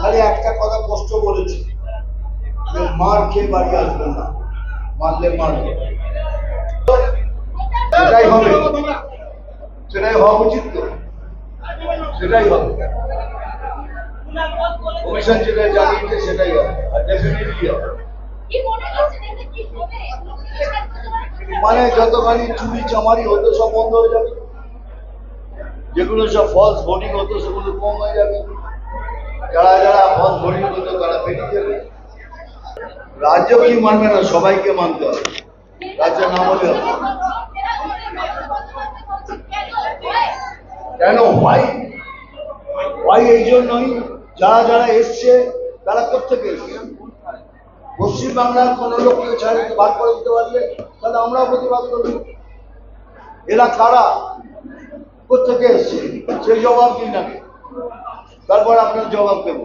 খালি একটা কথা কষ্ট বলেছি যে মার খেয়ে বাড়ি আসবেন না, মারলে মারবে, সেটাই হবে, সেটাই হওয়া উচিত। তো সেটাই হবে, কমিশন যেটা জানিয়েছে সেটাই হবে, আর ডেফিনেটলি হবে। মানে যতখানি চুরি চামারি হতো সব বন্ধ হয়ে যাবে, যেগুলো সব ফলস ভোটিং হতো সেগুলো কম হয়ে যাবে, যারা যারা ফলস ভোটিং হতো তারা বেরিয়ে যাবে। রাজ্য কি মানবে না, সবাইকে মানতে হবে, রাজ্য না বলে হবে। কেন ভাই, ভাই এই জন্যই যারা যারা এসছে তারা কোথেকে এসছে, পশ্চিমবাংলার কোন লোককে ছাড়িয়ে ভাগ করে দিতে পারলে তাহলে আমরাও প্রতিবাদ করবো। এরা কারা, কোথেকে এসছে সেই জবাব দিন আগে, তারপর আপনার জবাব দেবো।